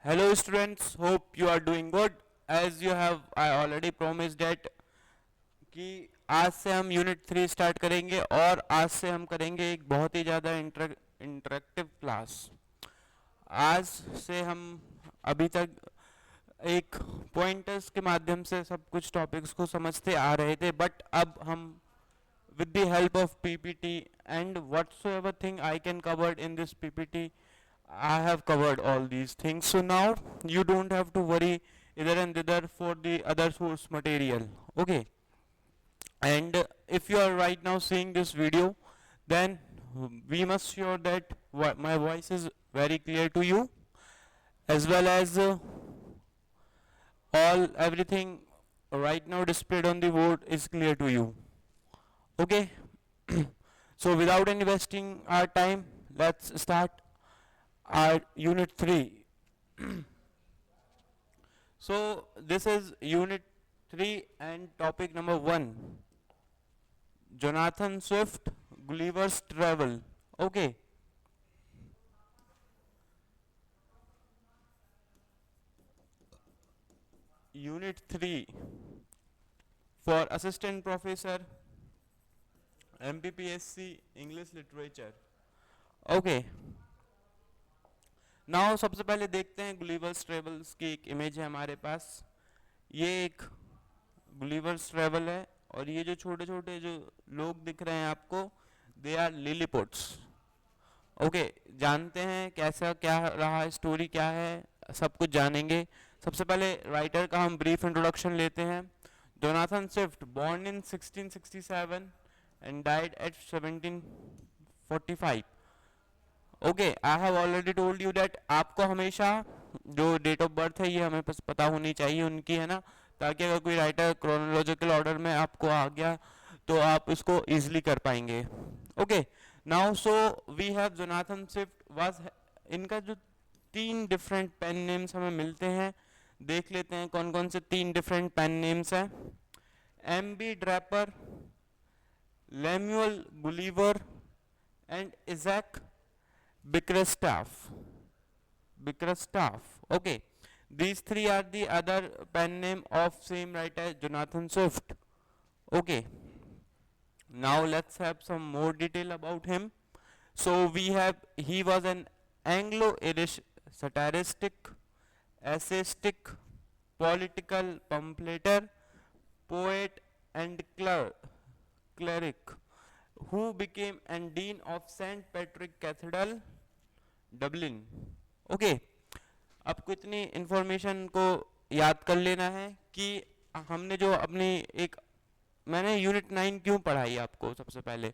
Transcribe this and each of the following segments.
Hello students, hope you are doing good. As you have I already promised that कि आज से हम unit 3 start करेंगे और आज से हम करेंगे एक बहुत ही ज़्यादा इंटरेक्टिव क्लास। आज से हम अभी तक एक पॉइंटर्स के माध्यम से सब कुछ टॉपिक्स को समझते आ रहे थे, बट अब हम with the help of PPT and whatsoever thing I can cover in this PPT, I have covered all these things. So now you don't have to worry either and thither for the other source material. Okay. And if you are right now seeing this video, then we must sure that my voice is very clear to you, as well as all everything right now displayed on the board is clear to you. Okay. So without any wasting our time, let's start our unit 3. So this is unit 3 and topic number 1, Jonathan Swift, Gulliver's Travel. Okay. Unit 3 for assistant professor MPPSC English Literature. Okay. Now सबसे पहले देखते हैं Gulliver's travels की एक image है हमारे पास। ये एक गुलिवर्स ट्रेवल है और ये जो छोटे छोटे जो लोग दिख रहे हैं आपको, दे आर लिलीपुट्स। ओके, जानते हैं कैसा क्या रहा, स्टोरी क्या है, सब कुछ जानेंगे। सबसे पहले राइटर का हम ब्रीफ इंट्रोडक्शन लेते हैं। Jonathan Swift, born in 1667 and died eight 1745। Okay, I have already told you that आपको हमेशा जो डेट ऑफ बर्थ है ये हमें पता होनी चाहिए उनकी, है ना, ताकि अगर कोई राइटर क्रोनोलॉजिकल ऑर्डर में आपको आ गया तो आप इसको इजीली कर पाएंगे। Okay, now so we have Jonathan Swift was, इनका जो 3 डिफरेंट पेन नेम्स हमें मिलते हैं, देख लेते हैं कौन कौन से 3 डिफरेंट पेन नेम्स हैं। M B. Drapier, Lemuel Gulliver and Isaac Bickerstaff. Okay, these 3 are the other pen name of same writer Jonathan Swift. Okay, now let's have some more detail about him. So we have, he was an Anglo-Irish satiristic, essayistic, political pamphleteer, poet and cleric who became an dean of St. Patrick Cathedral, Dublin. Okay, आपको इतनी information को याद कर लेना है कि हमने जो अपनी एक, मैंने यूनिट 9 क्यों पढ़ाई आपको, सबसे पहले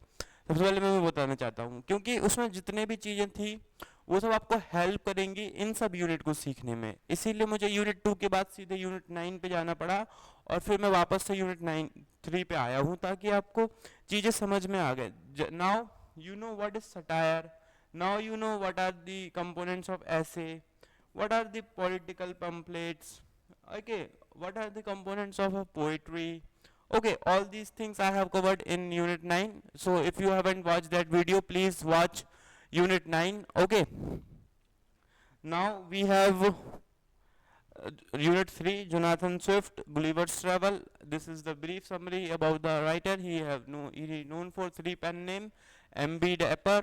मैं बताना चाहता हूँ, क्योंकि उसमें जितने भी चीज़ें थी वो सब आपको हेल्प करेंगी इन सब यूनिट को सीखने में। इसीलिए मुझे यूनिट 2 के बाद सीधे यूनिट 9 पे जाना पड़ा और फिर मैं वापस से यूनिट 3 पे आया हूँ ताकि आपको चीज़ें समझ में आ गए। Now you know what is satire, now you know what are the components of essay, what are the political pamphlets, okay, what are the components of a poetry. Okay, all these things I have covered in unit 9, so if you haven't watched that video, please watch unit 9. Okay, now we have unit 3, Jonathan Swift, Gulliver's Travel. This is the brief summary about the writer. He is known for 3 pen name: M.B. Dapper,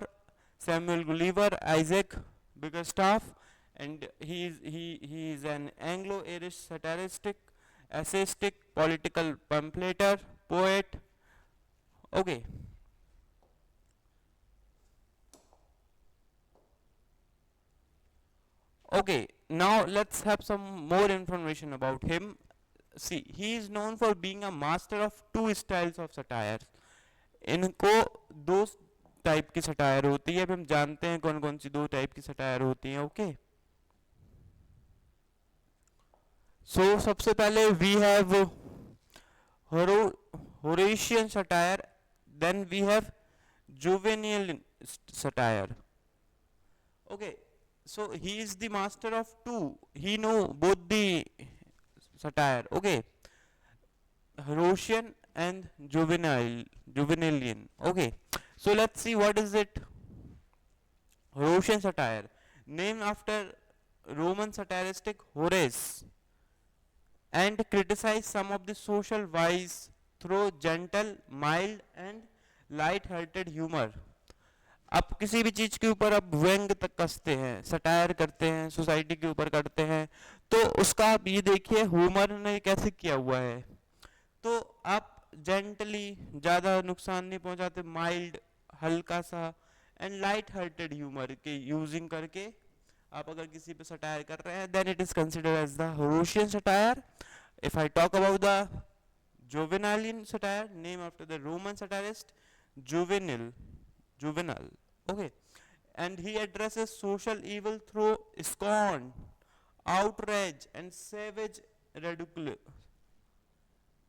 Samuel Gulliver, Isaac Bickerstaff, and he is an Anglo-Irish satiristic, essayistic, political pamphleteer, poet. Okay. Okay, now let's have some more information about him. See, he is known for being a master of 2 styles of satire. इनको 2 type की satire होती है। अब हम जानते हैं कौन कौन सी 2 टाइप की सटायर होती हैं। ओके, सो सबसे पहले we have Horatian satire, then we have Juvenalian satire. Okay, so he is the master of 2, he know both the satire. Okay, Horatian and juvenilian. Okay, so let's see what is it. Horatian satire, named after Roman satiristic Horace and criticize some of the social vice through gentle, mild and light-hearted humor. आप किसी भी चीज के ऊपर आप व्यंग तक कसते हैं, सटायर करते हैं, सोसाइटी के ऊपर करते हैं, तो उसका आप ये देखिए ह्यूमर ने कैसे किया हुआ है। तो आप जेंटली, ज़्यादा नुकसान नहीं पहुंचाते, माइल्ड, हल्का सा एंड लाइट हार्टेड ह्यूमर के यूजिंग करके आप अगर किसी पे सटायर कर रहे हैं, then it is considered as the Horatian satire. If I talk about the Juvenalian satire, named after the Roman satirist Juvenal, okay, and he addresses social evil through scorn, outrage and savage ridicule.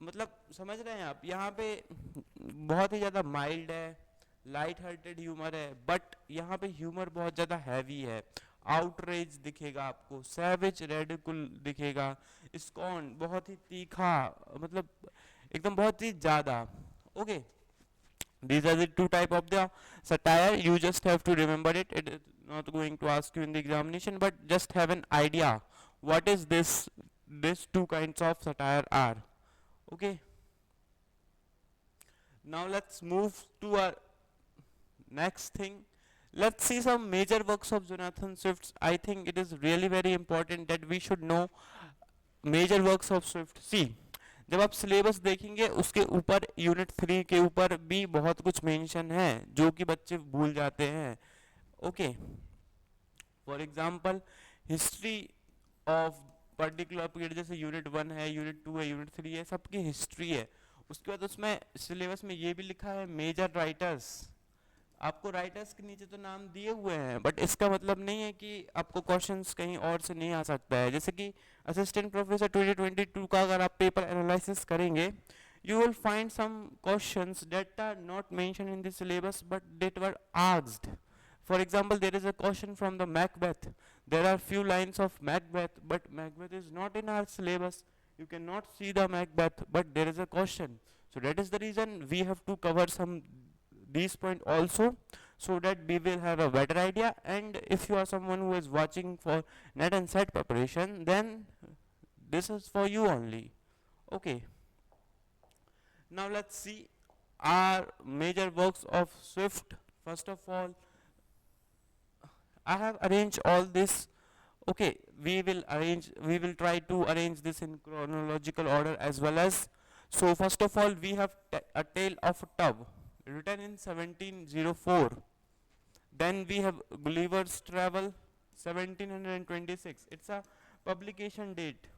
मतलब समझ रहे हैं आप, यहाँ पे बहुत ही ज़्यादा mild है, लाइट हार्टेड ह्यूमर है, बट यहाँ पे ह्यूमर बहुत ज़्यादा हैवी है. आउटरेज दिखेगा आपको, सैवेज रेडिकुल दिखेगा, स्कॉन बहुत ही तीखा, मतलब एकदम बहुत ही ज़्यादा. Okay, these are the two type of the satire. You just have to remember it. It is not going to ask you in the examination, but just have an idea what is this two kinds of satire are. Okay, now let's move to our next thing. Let's see some major works of Jonathan Swift. I think it is really very important that we should know major works of Swift. See, जब आप syllabus देखेंगे उसके ऊपर unit 3 के ऊपर भी बहुत कुछ मेंशन है जो कि बच्चे भूल जाते हैं. Okay, for example history of particular period, जैसे यूनिट 1 है, यूनिट 2 है, यूनिट 3 है, सबकी हिस्ट्री है. उसके बाद उसमें सिलेबस में ये भी लिखा है मेजर राइटर्स. आपको राइटर्स के नीचे तो नाम दिए हुए हैं, बट इसका मतलब नहीं है कि आपको क्वेश्चंस कहीं और से नहीं आ सकता है. जैसे कि असिस्टेंट प्रोफेसर 2022 का अगर आप पेपर एनालिसिस करेंगे, you will find some questions that are not mentioned in the syllabus but that were asked. For example, there is a question from the Macbeth. There are few lines of Macbeth, but Macbeth is not in our syllabus. You cannot see the Macbeth, but there is a question. So that is the reason we have to cover some these point also, so that we will have a better idea. And if you are someone who is watching for net and set preparation, then this is for you only. Okay, now let's see our major works of Swift. First of all, I have arranged all this. Okay, we will try to arrange this in chronological order as well as. So first of all, we have A Tale of a Tub, written in 1704. Then we have Gulliver's Travel, 1726. It's a publication date.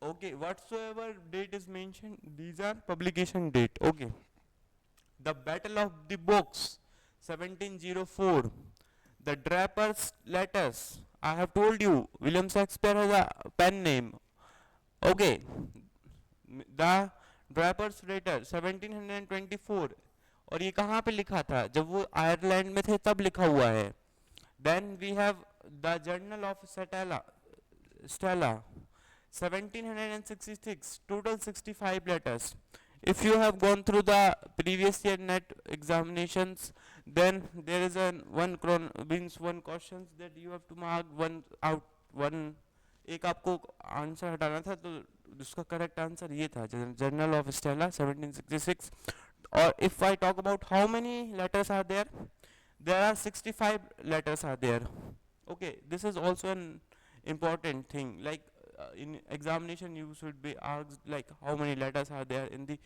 Okay, whatsoever date is mentioned, these are publication date. Okay. The Battle of the Books, 1704. The Draper's Letters. I have told you, William Shakespeare has a pen name. Okay. The Draper's Letter, 1724. और ये कहाँ पे लिखा था? जब वो Ireland में थे तब लिखा हुआ है. Then we have the Journal of Stella, 1766. Total 65 letters. If you have gone through the previous year net examinations, then there is one questions that you have to mark one out. One एक आपको answer हटाना था, तो उसका correct answer ये था, journal of Stella 1766. और if I talk about how many letters are there are 65 letters are there. Okay, this is also an important thing, like in examination you should be asked like how many letters are there in the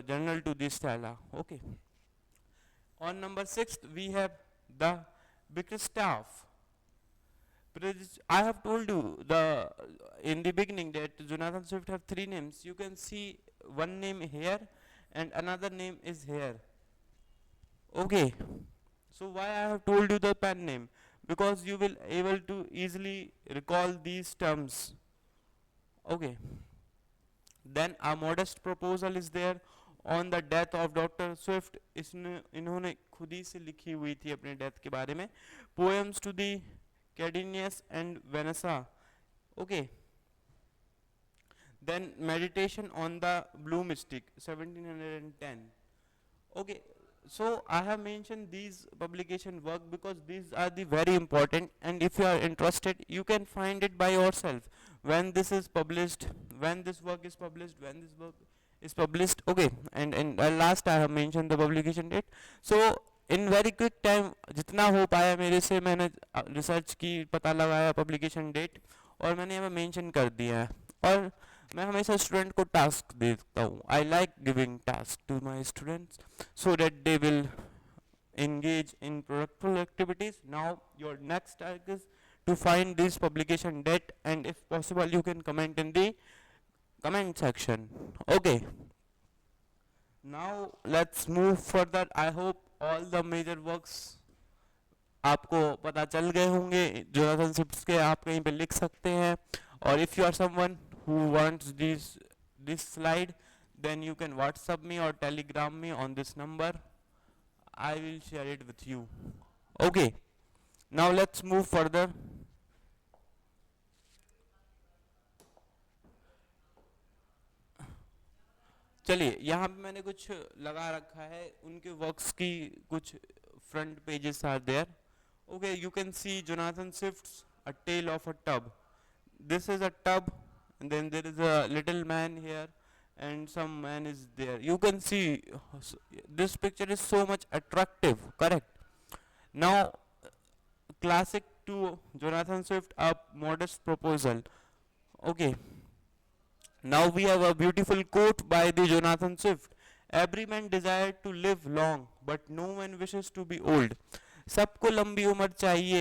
journal to this stela. Okay, on number 6 we have the Bickerstaff. I have told you in the beginning that Jonathan Swift have 3 names. You can see one name here and another name is here. Okay, so why I have told you the pen name? Because you will able to easily recall these terms. Okay, then a modest proposal is there on the death of Dr. Swift. इन्होंने खुद ही से लिखी हुई थी अपने death के बारे में. Poems to the Cadenius and Vanessa. Okay, then Meditation on the Blue Mystic, 1710. Okay, So I have mentioned these publication work because these are the very important, and if you are interested you can find it by yourself when this is published, when this work is published, when this work is published. Okay, and last I have mentioned the publication date. So in very quick time जितना हो पाया मेरे से मैंने research की, पता लगाया publication date, और मैंने यहाँ मेंशन कर दिया है। और मैं हमेशा स्टूडेंट को टास्क देता हूँ, I like giving task to my students so that they will engage in productive activities. Now your next task is to find this publication date, and if possible you can comment in the comment section. Okay, now let's move further. I hope all the major works आपको पता चल गए होंगे, Jonathan Swift के आप कहीं पे लिख सकते हैं। और if you are someone who wants this slide, then you can WhatsApp me or Telegram me on this number. I will share it with you. Okay, now let's move further. चलिए, यहाँ पे मैंने कुछ लगा रखा है उनके वर्क्स की, कुछ front pages are there. Okay, you can see Jonathan Swift's A Tale of a Tub. This is a tub, and then there is a little man here, and some man is there. You can see this picture is so much attractive, correct? Now, classic to Jonathan Swift, A Modest Proposal. Okay, now we have a beautiful quote by the Jonathan Swift. Every man desired to live long, but no one wishes to be old. सबको लंबी उम्र चाहिए,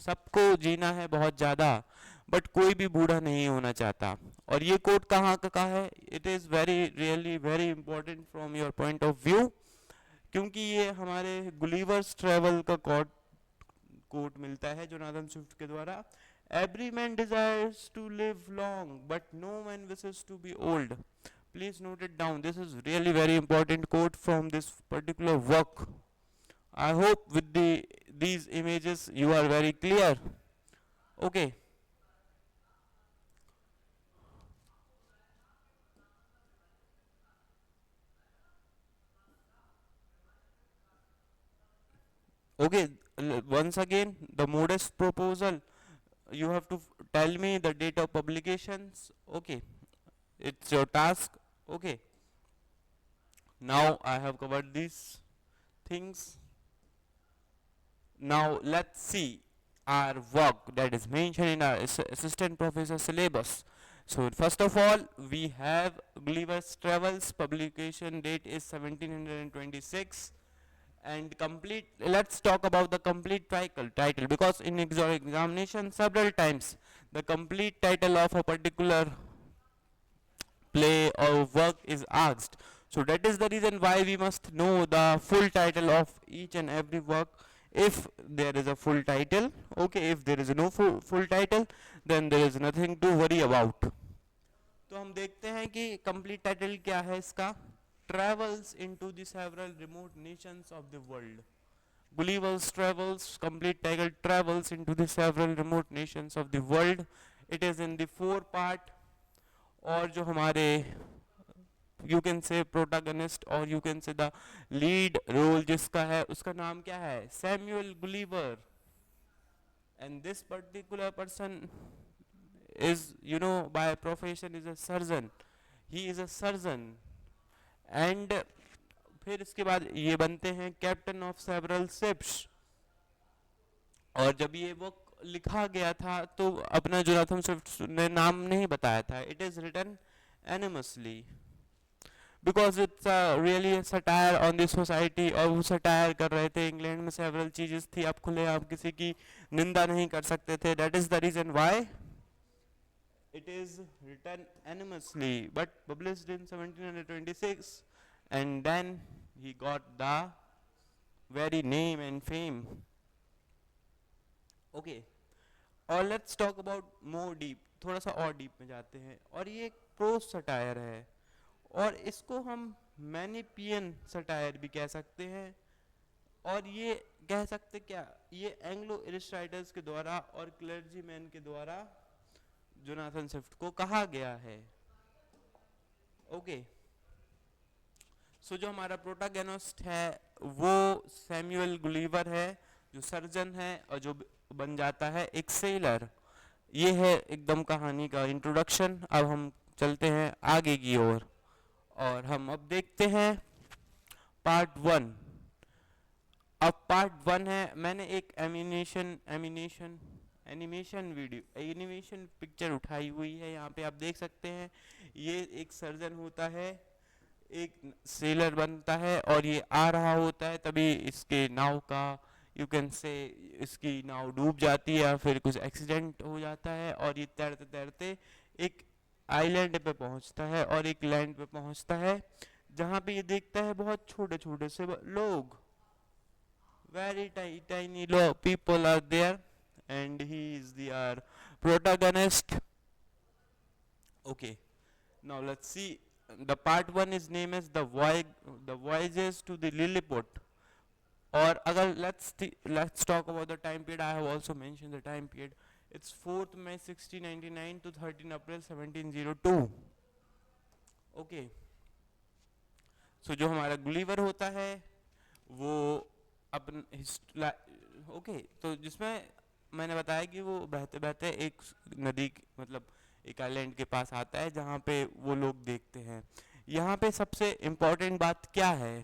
सबको जीना है बहुत ज़्यादा, but कोई भी बूढ़ा नहीं होना चाहता. और ये कोट कहाँ का है? It is very really very important from your point of view, क्योंकि ये हमारे गुलिवर्स ट्रेवल का कोट मिलता है जोनाथन स्विफ्ट के द्वारा. Every man desires to live long but no man wishes to be old. Please note it down. This is really very important quote from this particular work. I hope with these images you are very clear. Okay. Okay, once again, the modest proposal, you have to tell me the date of publications. Okay, it's your task. Okay, now I have covered these things. Now let's see our work that is mentioned in our assistant professor syllabus. So first of all, we have Gulliver's Travels, publication date is 1726, and complete, let's talk about the complete title, because in examination several times the complete title of a particular play or work is asked. So that is the reason why we must know the full title of each and every work, if there is a full title. Okay, if there is no full title, then there is nothing to worry about. तो हम देखते हैं कि complete title क्या है इसका. Travels into the several remote Nations of the world. Gulliver's Travels, complete title, travels into the several remote nations of the world. It is in the 4 part. और जो हमारे you can say protagonist or you can say the lead role जिसका है उसका नाम क्या है? Samuel Gulliver. And this particular person is, you know, by profession is a surgeon. He is a surgeon. And फिर इसके बाद ये बनते हैं कैप्टन ऑफ सेवरल शिप्स. और जब ये बुक लिखा गया था तो अपना जोनाथन स्विफ्ट ने नाम नहीं बताया था. It is written anonymously because it's really satire on the society. और वो सटायर कर रहे थे, इंग्लैंड में सेवरल चीजेस थी, आप खुले आप किसी की निंदा नहीं कर सकते थे. That is the reason why it is written anonymously but published in 1726, and then he got the very name and fame. Okay, और let's talk about more deep, थोड़ा सा और डीप में जाते हैं. और ये एक प्रोज सटायर है, और इसको हम मैनिपियन सटायर भी कह सकते हैं. और ये कह सकते क्या, ये एंग्लो इरिश राइटर्स के द्वारा और क्लर्जी मैन के द्वारा जोनाथन स्विफ्ट को कहा गया है. ओके, सो जो हमारा प्रोटागोनिस्ट है वो सैमुअल गुलीवर है जो सर्जन है और जो बन जाता है एक सेलर। ये है एकदम कहानी का इंट्रोडक्शन। अब हम चलते हैं आगे की ओर और हम अब देखते हैं पार्ट 1। अब पार्ट 1 है, मैंने एक एनिमेशन पिक्चर उठाई हुई है, यहाँ पे आप देख सकते हैं। ये एक सर्जन होता है, एक सेलर बनता है और ये आ रहा होता है, तभी इसके नाव का यू कैन से इसकी नाव डूब जाती है या फिर कुछ एक्सीडेंट हो जाता है और ये तैरते तैरते एक आइलैंड पे पहुंचता है और एक लैंड पे पहुंचता है जहाँ पे ये देखता है बहुत छोटे छोटे से लोग, very tiny people are there, and he is the our protagonist. Okay, now let's see. The part 1 is named as the voyages to the Lilliput. Or agar let's talk about the time period. I have also mentioned the time period. It's 4th May 1699 to 13 April 1702. Okay, so जो हमारा Gulliver होता है वो अपन okay, तो जिसमें मैंने बताया कि वो बहते बहते एक नदी मतलब एक आइलैंड के पास आता है जहाँ पे वो लोग देखते हैं। यहाँ पे सबसे इम्पोर्टेंट बात क्या है,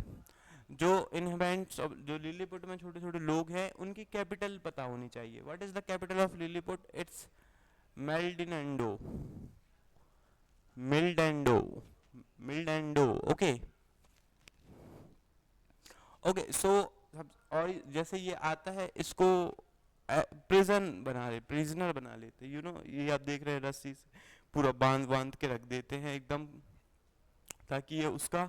जो इनहेबिटेंट्स जो लिलीपुट में छोटे छोटे लोग हैं उनकी कैपिटल पता होनी चाहिए। What is the capital of Lilliput? It's Mildendo, Mildendo, Mildendo. Okay okay, so और जैसे ये आता है इसको प्रिजनर बना लेते, ये आप देख रहे हैं, रस्सी से पूरा बांध बांध के रख देते हैं एकदम, ताकि ये उसका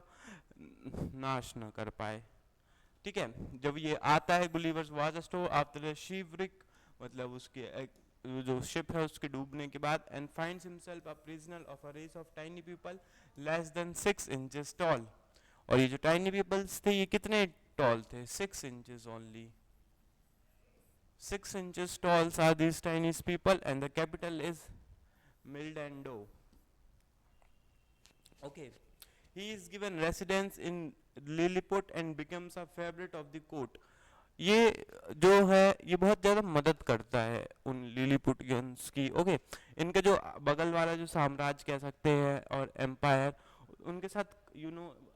नाश ना कर पाए। ठीक है, जब ये आता है Gulliver's was store after shipwreck, मतलब उसके जो शिप है उसके डूबने के बाद, and finds himself a prisoner of a race of tiny people less than 6 inches tall. और ये जो टाइनी पीपल्स थे ये कितने टॉल थे? 6 inches only. 6 inches tall are these tiny people, and the capital is Mildendo. Okay, he is given residence in Lilliput and becomes a favorite of the court. ये जो है ये बहुत ज़्यादा मदद करता है उन लिलीपुटियंस की। ओके, इनका जो बगल वाला जो साम्राज्य कह सकते हैं और एम्पायर, उनके साथ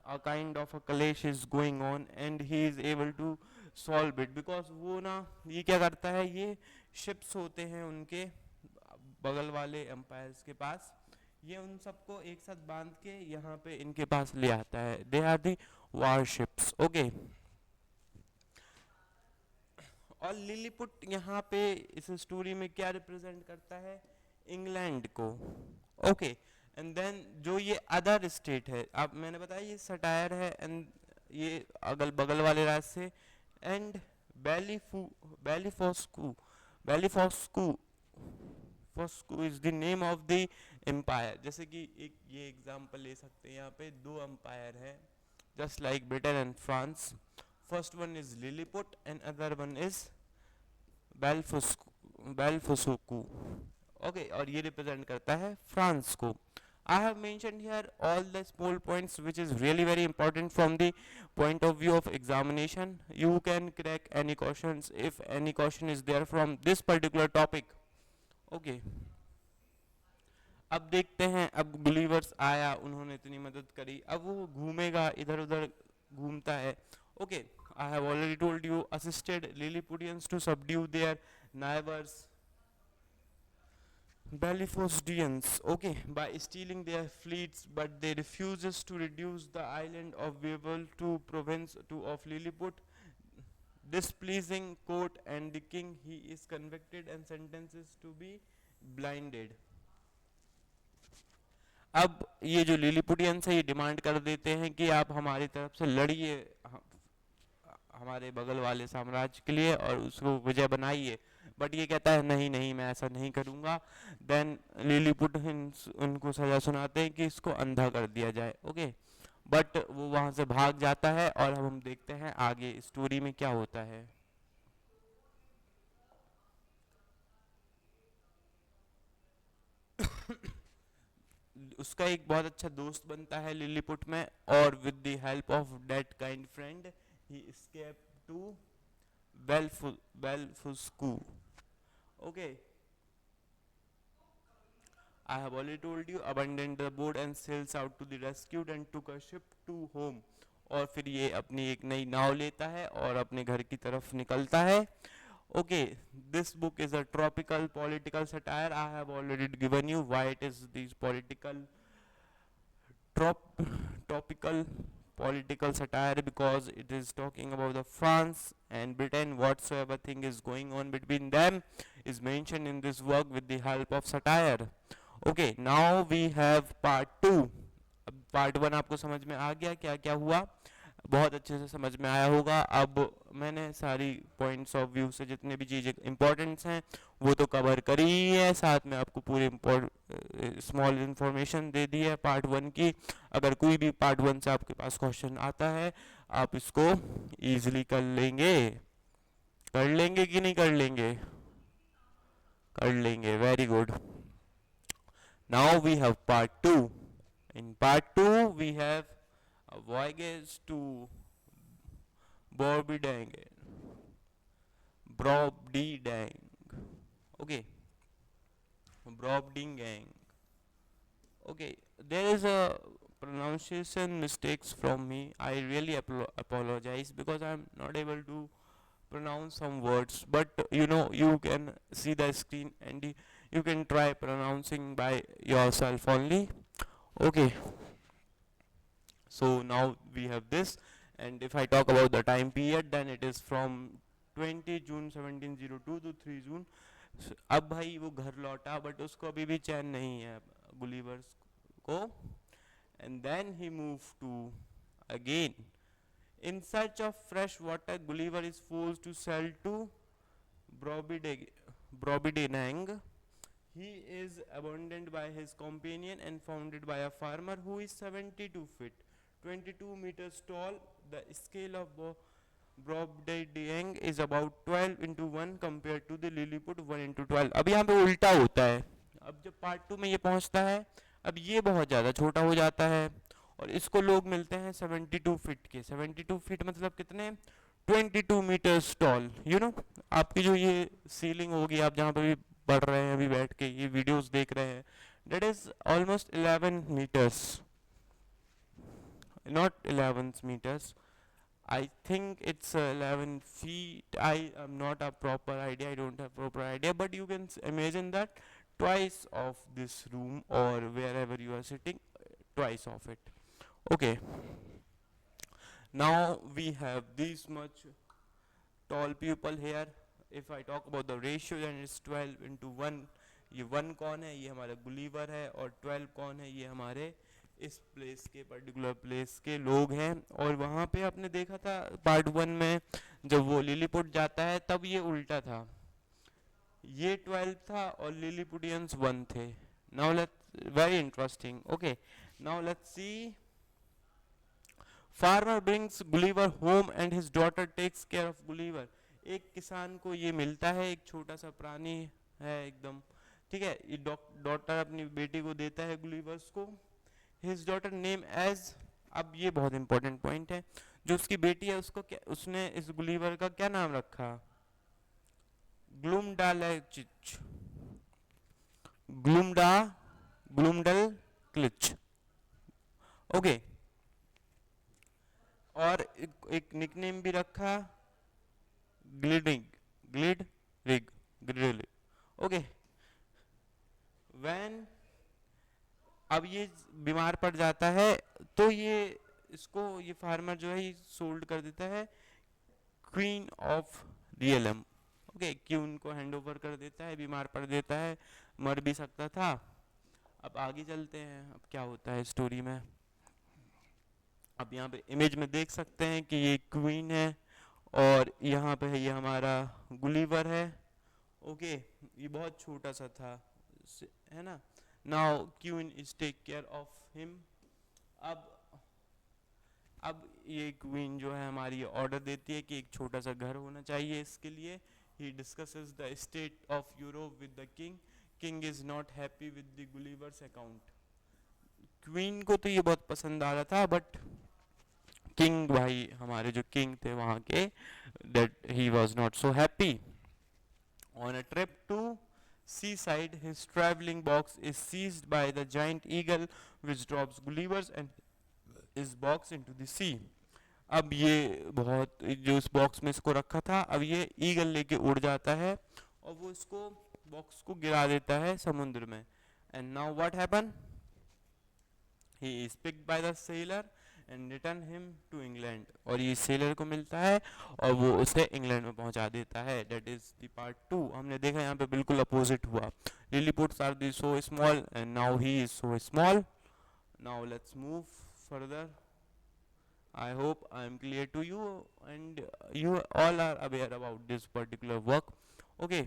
a kind of a clash is going on and he is able to solve it because वो ना ये क्या करता है, ये शिप्स होते हैं उनके बगल वाले एम्पायर्स के पास, ये उन सबको एक साथ बांध के यहाँ पे इनके पास ले आता है। They are the warships. Okay, और लिलीपुट यहाँ पे इस स्टोरी में क्या रिप्रेजेंट करता है? इंग्लैंड को। ओके, एंड देन जो ये अदर स्टेट है, अब मैंने बताया ये सटायर है, एंड ये अगल बगल वाले राज्य से, and Blefuscu, Blefuscu is the name of the empire. जैसे कि एक ये एग्जांपल ले सकते हैं, यहाँ पे दो एम्पायर है just like Britain and France. First one is Lilliput and other one is Blefuscu. Okay, और ये रिप्रेजेंट करता है फ्रांस को। I have mentioned here all the small points which is really very important from the point of view of examination. You can crack any questions if any question is there from this particular topic. Okay, अब देखते हैं, अब Gulliver's आया, उन्होंने इतनी मदद करी, अब वो घूमेगा, इधर उधर घूमता है। Okay, I have already told you assisted Lilliputians to subdue their neighbors Belliphosdians, okay, by stealing their fleets, but they refuses to reduce the island of Babel to province of Lilliput, displeasing court and the king. He is convicted and sentences to be blinded. अब ये जो लिलीपुटियंस है ये demand कर देते हैं कि आप हमारी तरफ से लड़िए हमारे बगल वाले साम्राज्य के लिए और उसको विजय बनाइए, बट ये कहता है नहीं नहीं मैं ऐसा नहीं करूँगा। देन लिलीपुट उनको सजा सुनाते हैं कि इसको अंधा कर दिया जाए। ओके, बट वो वहाँ से भाग जाता है और अब हम देखते हैं आगे स्टोरी में क्या होता है। उसका एक बहुत अच्छा दोस्त बनता है लिलीपुट में, और with the help of that kind friend he escaped to Belfuscu. Okay, I have already told you, abandoned the boat and sails out to the rescued and took a ship to home. और फिर ये अपनी एक नई नाव लेता है और अपने घर की तरफ निकलता है. Okay, this book is a tropical political satire. I have already given you why it is these trop- topical political satire, because it is talking about the France and Britain. Whatsoever thing is going on between them is mentioned in this work with the help of satire. Okay, now we have part 2. अब part 1 आपको समझ में आ गया क्या क्या हुआ, बहुत अच्छे से समझ में आया होगा. अब मैंने सारी पॉइंट्स ऑफ व्यू से जितने भी चीज़ें इंपॉर्टेंट्स हैं वो तो कवर करी ही है, साथ में आपको पूरी स्मॉल इंफॉर्मेशन दे दी है पार्ट 1 की. अगर कोई भी पार्ट 1 से आपके पास क्वेश्चन आता है आप इसको इजीली कर लेंगे. कर लेंगे कि नहीं कर लेंगे? कर लेंगे. Very good. Now we have part 2. In part 2 we have a voyage to Borbidang. Brobdidang. Okay. Brobdingang. Okay. There is a pronunciation mistakes from me. I really apologize because I am not able to pronounce some words. But you know, you can see the screen and you can try pronouncing by yourself only. Okay. So now we have this, and if I talk about the time period, then it is from 20 June 1702 to 3 June. अब भाई वो घर लौटा but उसको अभी भी चैन नहीं है गुलिवर्स को. And then he move to again in search of fresh water. Gulliver is forced to sail to Brobidinang. He is abandoned by his companion and founded by a farmer who is 72 feet 22 meters tall. The scale of Brobdingnag is about 12 into 1 compared to the Lilliput 1 into 12. अब यहाँ पे उल्टा होता है. अब जब part 2 में ये पहुँचता है अब ये बहुत ज़्यादा छोटा हो जाता है और इसको लोग मिलते हैं 72 फीट के. 72 फीट मतलब कितने? 22 मीटर्स टॉल. यू नो, आपकी जो ये सीलिंग होगी, आप जहाँ पर भी पढ़ रहे हैं अभी बैठ के ये वीडियोस देख रहे हैं, that is almost 11 meters, not 11 meters. I think it's 11 feet. I am not a proper idea. I don't have proper idea, but you can imagine that twice of this room or wherever you are sitting, twice of it. Okay. Now we have this much tall people here. If I talk about the ratio, then it's 12 into 1. ये 1 कौन है? ये हमारा Gulliver है. और 12 कौन है? ये हमारे इस प्लेस के पर्टिकुलर प्लेस के लोग हैं. और वहाँ पे आपने देखा था पार्ट 1 में जब वो लिलीपुट जाता है तब ये उल्टा था. ये 12 था और लिलीपुटियंस 1 थे. Now let's, very interesting. Okay, now let's see. Farmer brings Gulliver home and his daughter takes care of Gulliver. एक किसान को ये मिलता है, एक छोटा सा प्राणी है एकदम, ठीक है. ये डॉटर अपनी बेटी को देता है गुलीवर्स को. हिज डॉटर नेम एज, अब ये बहुत इंपॉर्टेंट पॉइंट है, जो उसकी बेटी है उसको क्या, उसने इस गुलीवर का क्या नाम रखा? ग्लूमडालेचिच, ग्लूमडल क्लिच. ओके. और एक निकनेम भी रखा, ग्लिड रिग. ओके. वैन, अब ये बीमार पड़ जाता है तो ये इसको, ये फार्मर जो है सोल्ड कर देता है queen of realm. Okay, queen को हैंड ओवर कर देता है. बीमार पड़ देता है, मर भी सकता था. अब आगे चलते हैं, अब क्या होता है स्टोरी में. अब यहाँ पे इमेज में देख सकते हैं कि ये क्वीन है और यहाँ पे है ये हमारा गुलीवर है. ओके, ये बहुत छोटा सा था, है ना. Now queen is take care of him. अब ये क्वीन जो है हमारी ऑर्डर देती है कि एक छोटा सा घर होना चाहिए इसके लिए. He discusses the state of Europe with the king. King is not happy with the Gulliver's account. Queen को तो ये बहुत पसंद आ रहा था बट किंग भाई हमारे जो किंग थे वहाँ के, that he was not so happy. On a trip to seaside, his traveling box is seized by the giant eagle, which drops Gullivers and his box into the sea. अब ये बहुत, जो इस बॉक्स में इसको रखा था, अब ये ईगल लेके उड़ जाता है और वो इसको बॉक्स को गिरा देता है समुद्र में. And now what happen, he is picked by the sailor and return him to England. और ये सेलर को मिलता है और वो उसे इंग्लैंड में पहुंचा देता है. That is the part 2. हमने देखा यहाँ पे बिल्कुल अपोजिट हुआ. Lilliputs are the so small and now he is so small. Now let's move further. I hope I am clear to you and you all are aware about this particular work. Okay.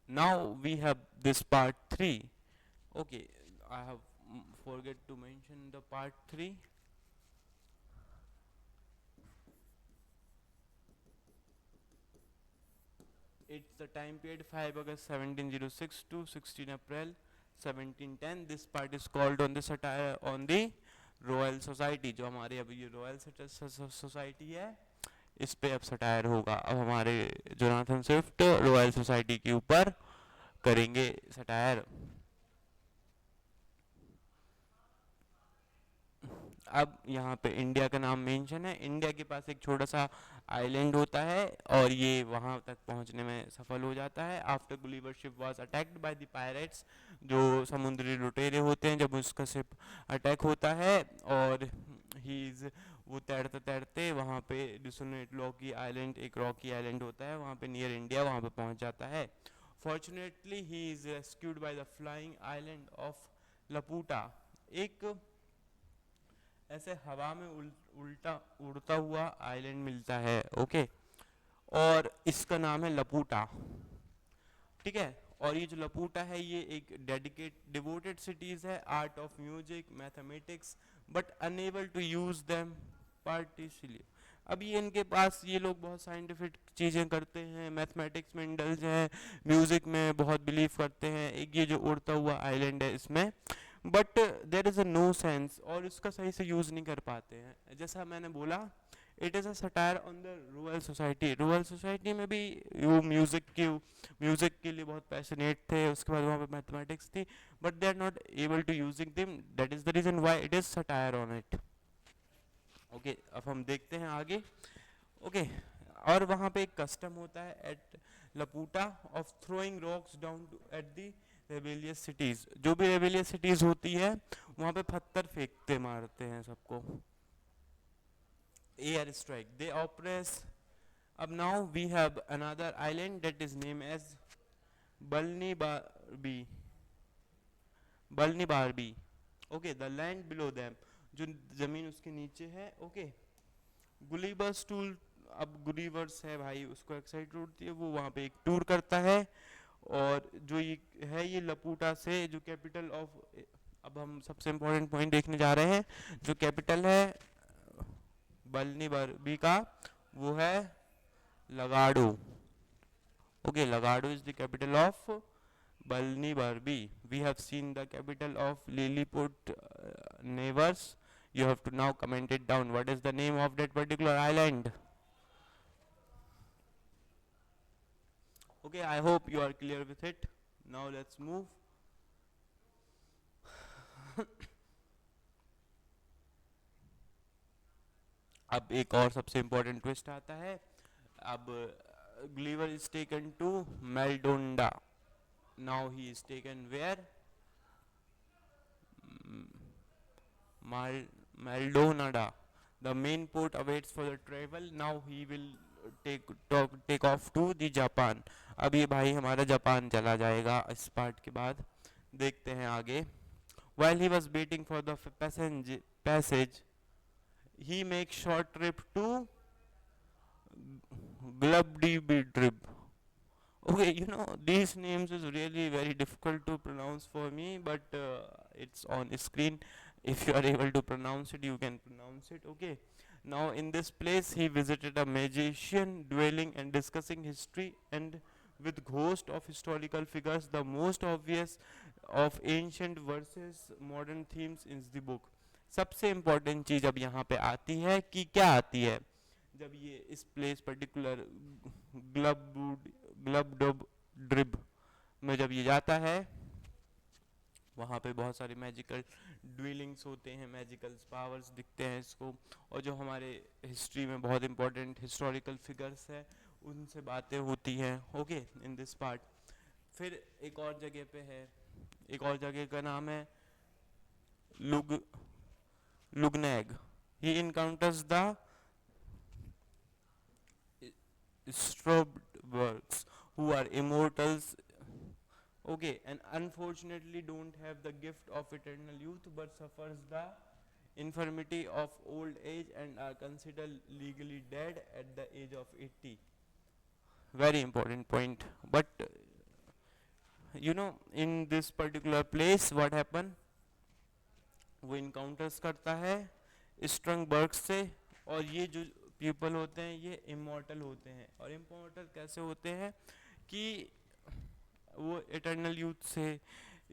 Now we have this part 3. Okay, I have forget to mention the part 3. It's the time period 5 August 1706 to 16 April 1710. This part is called on the satire on the royal society. जो हमारे अभी ये royal society है, इस पे अब satire होगा. अब हमारे जोनाथन स्विफ्ट रॉयल सोसाइटी के ऊपर करेंगे सटायर. अब यहाँ पे इंडिया का नाम मेंशन है. इंडिया के पास एक छोटा सा आइलैंड होता है और ये वहाँ तक पहुँचने में सफल हो जाता है. After Gulliver ship was attacked by the pirates, जो समुद्री लुटेरे होते हैं, जब उसका शिप अटैक होता है और वो तैरते तैरते वहाँ पे डिसोनेट रॉकी आइलैंड, एक रॉकी आइलैंड होता है वहाँ पे नियर इंडिया, वहाँ पे पहुँच जाता है. Fortunately he is rescued by the flying island of Laputa. एक ऐसे हवा में उल्टा उड़ता हुआ आइलैंड मिलता है. ओके, और इसका नाम है लपूटा. ठीक है, और ये जो लपूटा है ये एक डिवोटेड सिटीज है. Art of music, mathematics, but unable to use them partially. अब ये इनके पास, ये लोग बहुत साइंटिफिक चीज़ें करते हैं, मैथमेटिक्स में इंडल्ज हैं, म्यूज़िक में बहुत बिलीव करते हैं. एक ये जो उड़ता हुआ आइलैंड है इसमें, but there is a no sense, और इसका सही से यूज़ नहीं कर पाते हैं. जैसा मैंने बोला, it is a satire on the royal society. Royal society में भी वो म्यूज़िक के लिए बहुत पैशनेट थे. उसके बाद वहाँ पे मैथमेटिक्स थी, but they are not able to using them. That is the reason why it is satire on it. Okay, अब हम देखते हैं आगे. ओके, और वहाँ पे एक कस्टम होता है at Laputa of throwing rocks down at the rebellious cities. जो भी रेबेलियस सिटीज होती है वहाँ पे पत्थर फेंकते मारते हैं सबको. Air strike they operates. अब now we have another island that is name as Balnibarbi. Okay, the land below them, जो जमीन उसके नीचे है. Okay, Gulliver's tool. अब गुलिवर्स है भाई, उसको एक्साइट उड़ती है, वो वहाँ पे एक टूर करता है. और जो ये है, ये लपूटा से जो कैपिटल ऑफ, अब हम सबसे इम्पोर्टेंट पॉइंट देखने जा रहे हैं. जो कैपिटल है बल्नी बारबी का, वो है Lagado. Okay, Lagado is the capital of Balni Barbi. We have seen the capital of Lilliput, Nevers. You have to now comment it down. What is the name of that particular island? Okay, I hope you are clear with it. Now let's move. अब एक और सबसे important twist आता है. अब Gulliver is taken to Maldonda. Now he is taken where? Maldonada. The main port awaits for the travel. Now he will take off to the Japan. अब ये भाई हमारा जापान चला जाएगा इस पार्ट के बाद. देखते हैं आगे. While he was waiting for the passage, he makes short trip to Glubdibidrib. Okay, you know, these names is really very difficult to pronounce for me, but it's on screen. If you are able to pronounce it, you can pronounce it. Okay, now in this place he visited a magician dwelling and discussing history and with ghost of historical figures. The most obvious of ancient versus modern themes in the book. सबसे important चीज अब यहाँ पे आती है कि क्या आती है, जब ये इस प्लेस पर्टिकुलर ग्लब ड्रिब में जब ये जाता है, वहाँ पे बहुत सारे मैजिकल ड्विलिंग्स होते हैं, मैजिकल पावर्स दिखते हैं इसको, और जो हमारे हिस्ट्री में बहुत इंपॉर्टेंट हिस्टोरिकल फिगर्स है उनसे बातें होती हैं। Okay, in this part. फिर एक और जगह पे है, एक और जगह का नाम है लुग Luggnagg. He encounters the Strobworks, who are immortals, okay, and unfortunately don't have the gift of eternal youth, but suffers the infirmity of old age and are considered legally dead at the age of 80. Very important point. But in this particular place, what happened? वो encounters करता है स्ट्रंग बर्ग से, और ये जो people होते हैं ये इमॉर्टल होते हैं। और इमॉर्टल कैसे होते हैं कि वो इटर्नल यूथ से,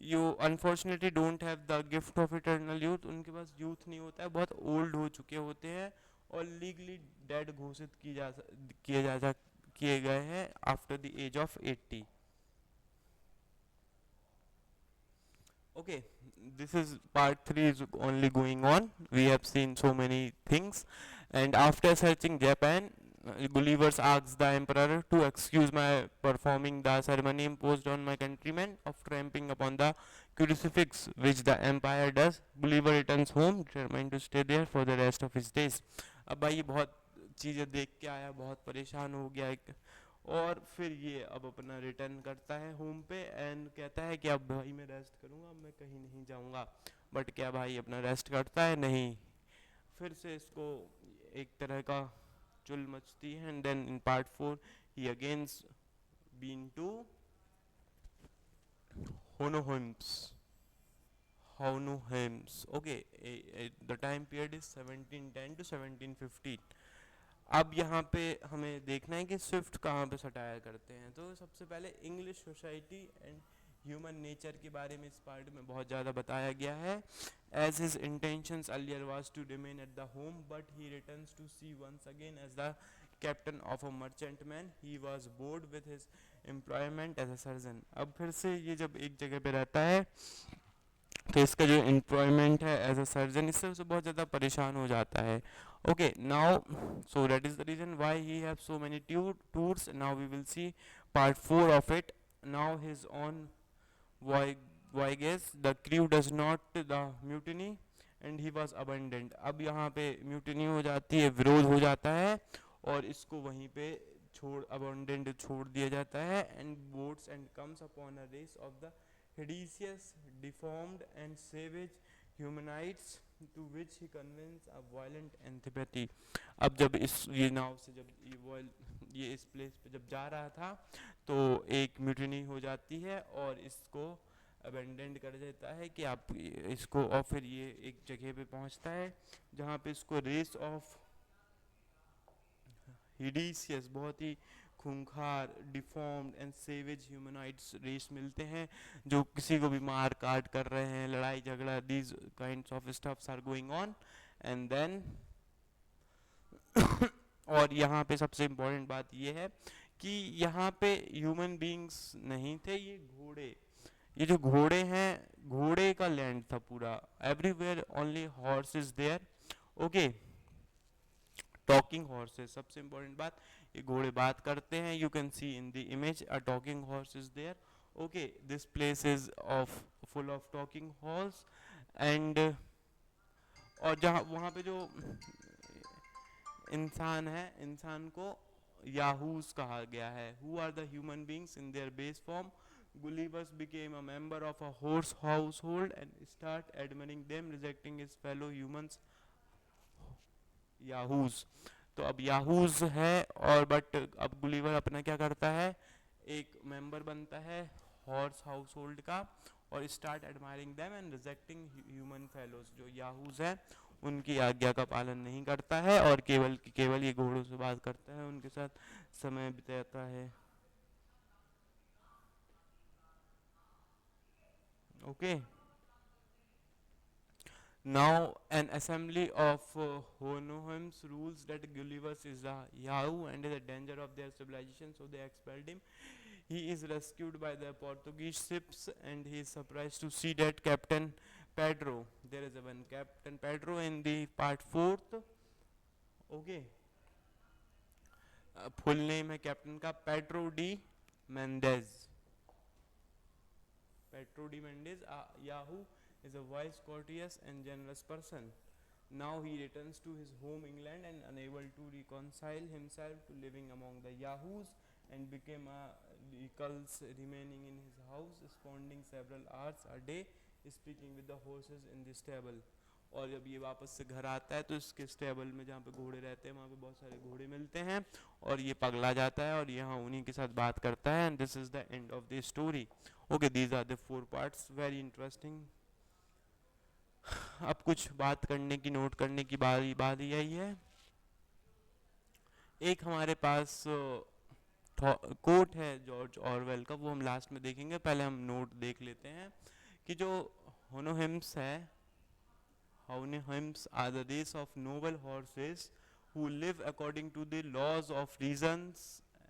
you unfortunately don't have the gift of eternal youth, उनके पास यूथ नहीं होता है, बहुत ओल्ड हो चुके होते हैं और लीगली डेड घोषित किए गए हैं after the age of 80। Okay, this is part 3 is only going on. We have seen so many things, and after searching Japan, Gullivers asked the emperor to excuse my performing the ceremony imposed on my countrymen of tramping upon the crucifix, which the empire does. Gulliver returns home, determined to stay there for the rest of his days. अब भाई बहुत चीज़ें देख के आया, बहुत परेशान हो गया, और फिर ये अब अपना रिटर्न करता है होम पे एंड कहता है कि अब भाई मैं रेस्ट करूँगा, अब मैं कहीं नहीं जाऊँगा। बट क्या भाई अपना रेस्ट करता है? नहीं, फिर से इसको एक तरह का चुल मचती है। And then in part 4 he again been to Houyhnhnms Houyhnhnms. Okay, the time period is 1710 to 1715। अब यहाँ पे हमें देखना है कि स्विफ्ट कहाँ पे सटायर करते हैं। तो सबसे पहले English society and human nature के बारे में इस पार्ट में बहुत ज़्यादा बताया गया है। As his intentions earlier was to remain at the home, but he returns to sea once again as the captain of a merchant man. He was board with his employment as a surgeon. अब फिर से ये जब एक जगह पे रहता है तो इसका जो एम्प्लॉयमेंट है एज अ सर्जन, इससे उसे बहुत ज़्यादा परेशान हो जाता है। Okay, now so that is the reason why he have so many tours. Now we will see part 4 of it. Now his own voyage, the crew does not the mutiny and he was abandoned. अब यहाँ पे mutiny हो जाती है, विरोध हो जाता है, और इसको वहीं पे abandoned छोड़ दिया जाता है। and boats and comes upon a race of the hideous, deformed and savage humanoids to which he conveys a violent antipathy. अब जब ये नाव से जब ये इस प्लेस पे जब जा रहा था तो एक म्यूटिनी हो जाती है और इसको अबेंडेंड कर देता है कि आप इसको, और फिर ये एक जगह पे पहुंचता है जहाँ पे इसको रेस ऑफ हिडीसियस, बहुत ही खूंखार, deformed and savage humanoids race मिलते हैं जो किसी को भी मार काट कर रहे हैं, लड़ाई झगड़ा, these kinds of stuffs are going on. And then और यहाँ पे सबसे इम्पोर्टेंट बात ये है कि यहाँ पे ह्यूमन बीइंग्स नहीं थे, ये घोड़े, ये जो घोड़े हैं, घोड़े का लैंड था पूरा, everywhere only horse is there. Okay, talking horses, सबसे इम्पोर्टेंट बात, ये घोड़े बात करते हैं। You can see in the image a talking horse is there. Okay, this place is of full of talking horse and, और जहाँ वहाँ पे जो इंसान है, इंसान को याहूस कहा गया है। Who are the human beings in their base form. Gullivers became a member of a horse household and start admiring them, rejecting his fellow humans याहूज। तो अब याहूज है, और बट अब गुलीवर अपना क्या करता है, एक मेंबर बनता है हॉर्स हाउस होल्ड का, और start admiring them and rejecting human fellows. जो याहूज है उनकी आज्ञा का पालन नहीं करता है और केवल ये घोड़ों से बात करता है, उनके साथ समय बिताता है। Okay. Now, an assembly of Honohams rules that Gullivers is a Yahoo and is a danger of their civilization, so they expelled him. He is rescued by the Portuguese ships, and he is surprised to see that Captain Pedro. There is a one Captain Pedro in the part fourth. Okay, full name है captain का Pedro D. Mendez. Pedro D. Mendez, Yahoo, is a wise, courteous, and generous person. Now he returns to his home England and unable to reconcile himself to living among the Yahoos and became a recluse, remaining in his house, spending several hours a day speaking with the horses in the stable. और जब ये वापस से घर आता है तो इसके स्टेबल में जहाँ पे घोड़े रहते हैं वहाँ पे बहुत सारे घोड़े मिलते हैं और ये पगला जाता है और यहाँ उन्हीं के साथ बात करता है and this is the end of the story. Okay, these are the 4 parts, very interesting. अब कुछ बात करने की, नोट करने की बारी आई है. एक हमारे पास कोट है जॉर्ज ऑरवेल का, वो हम लास्ट में देखेंगे. पहले हम नोट देख लेते हैं कि जो होनोहिम्स है, Houyhnhnms are the race of noble horses who live according to the laws of reasons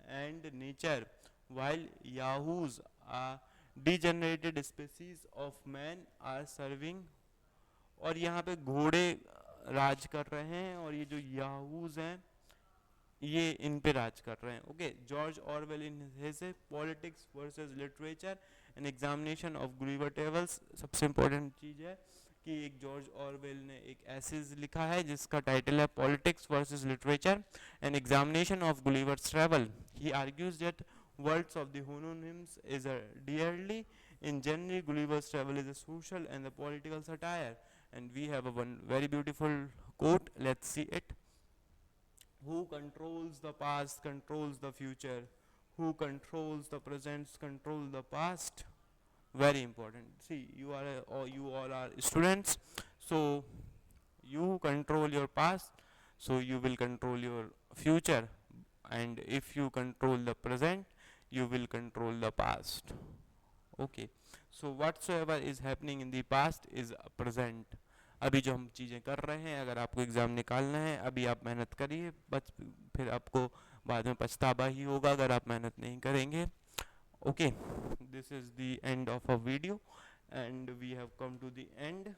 and nature, while Yahoos are degenerated species of man are serving. और यहाँ पे घोड़े राज कर रहे हैं और ये जो याहूज हैं ये इन पे राज कर रहे हैं. Okay, George Orwell in his politics versus literature an examination of Gulliver travels. सबसे इम्पोर्टेंट चीज़ है कि एक जॉर्ज ऑरवेल ने एक एसेज लिखा है जिसका टाइटल है politics versus literature an examination of Gulliver's travel. He argues that words of the Houyhnhnms is a dearly in general Gulliver's Travel is a social and a political satire, and we have a one very beautiful quote. Let's see it. Who controls the past controls the future. Who controls the present control the past. Very important. See, you are or you all are students, so you control your past, so you will control your future, and if you control the present, you will control the past. Okay, so whatsoever is happening in the past is present. अभी जो हम चीज़ें कर रहे हैं, अगर आपको exam निकालना है अभी आप मेहनत करिए, बस फिर आपको बाद में पछतावा ही होगा अगर आप मेहनत नहीं करेंगे. Okay, this is the end of our video and we have come to the end.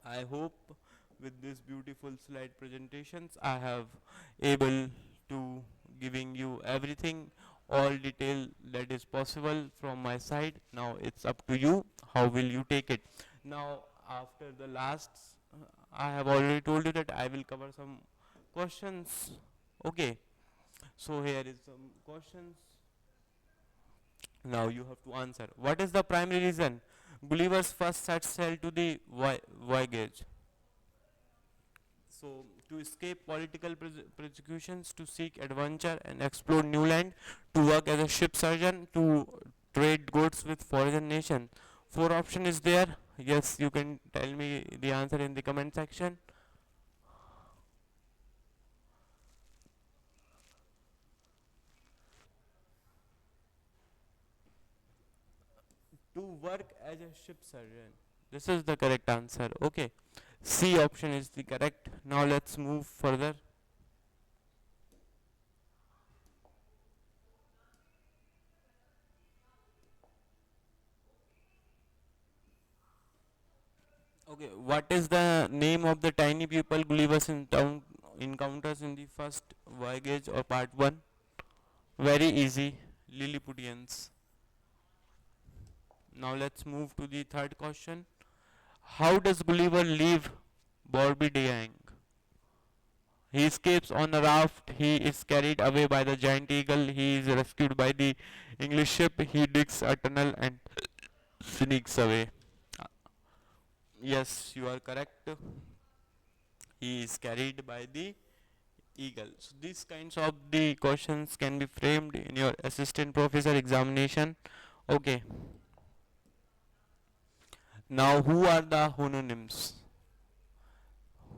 I hope with this beautiful slide presentations I have able to giving you everything, all detail that is possible from my side. Now it's up to you, how will you take it. Now after the last I have already told you that I will cover some questions. Okay, so here is some questions. Now you have to answer. What is the primary reason Gulliver's first set sail to the voyage? So to escape political persecutions, to seek adventure and explore new land, to work as a ship surgeon, to trade goods with foreign nations. 4 option is there. Yes, you can tell me the answer in the comment section. To work as a ship surgeon. This is the correct answer. Okay, C option is the correct. Now let's move further. Okay, what is the name of the tiny people Gulliver's in town encounters in the first voyage or part 1? Very easy, Lilliputians. Now let's move to the third question. How does Gulliver leave Borbidiang? He escapes on a raft. He is carried away by the giant eagle. He is rescued by the English ship. He digs a tunnel and sneaks away. Yes, you are correct. He is carried by the eagle. So these kinds of the questions can be framed in your assistant professor examination. Okay. Now who are the Houyhnhnms?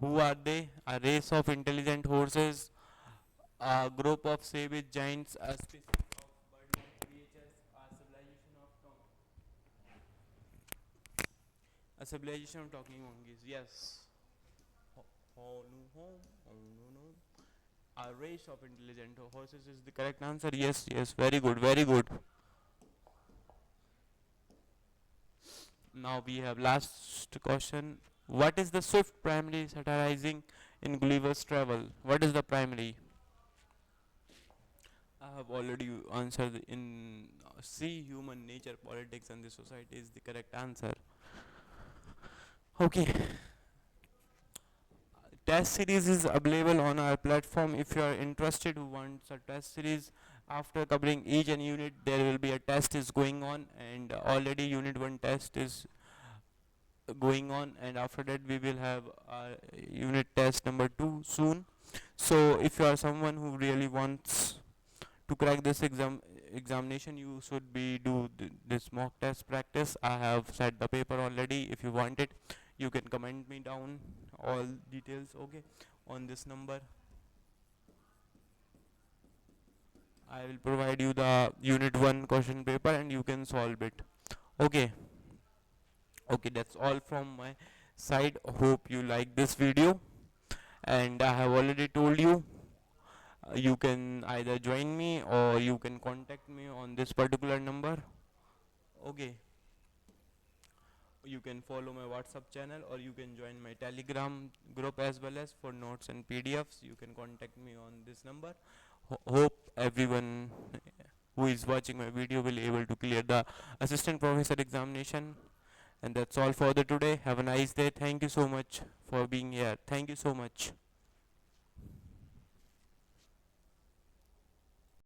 Who are they? A race of intelligent horses, a group of savage giants, a species of bird-like creatures, a civilization of Tom. A civilization of talking monkeys. Yes. Ho no home. Oh no no. A race of intelligent horses is the correct answer. Yes, yes. Very good. Very good. Now we have last question. What is the swift primary satirizing in Gulliver's Travel? What is the primary? I have already answered in C. Human nature, politics, and the society is the correct answer. Okay. Test series is available on our platform. If you are interested who wants a test series, after covering each and unit there will be a test is going on, and already unit 1 test is going on, and after that we will have unit test number 2 soon. So if you are someone who really wants to crack this examination, you should be do this mock test practice. I have set the paper already. If you want it, you can comment me down all details, okay, on this number. I will provide you the unit 1 question paper and you can solve it, okay. Okay, that's all from my side. Hope you like this video, and I have already told you you can either join me or you can contact me on this particular number, okay. You can follow my WhatsApp channel or you can join my Telegram group as well. As for notes and PDFs, you can contact me on this number. Hope everyone who is watching my video will able to clear the assistant professor examination. And that's all for the today. Have a nice day. Thank you so much for being here. Thank you so much.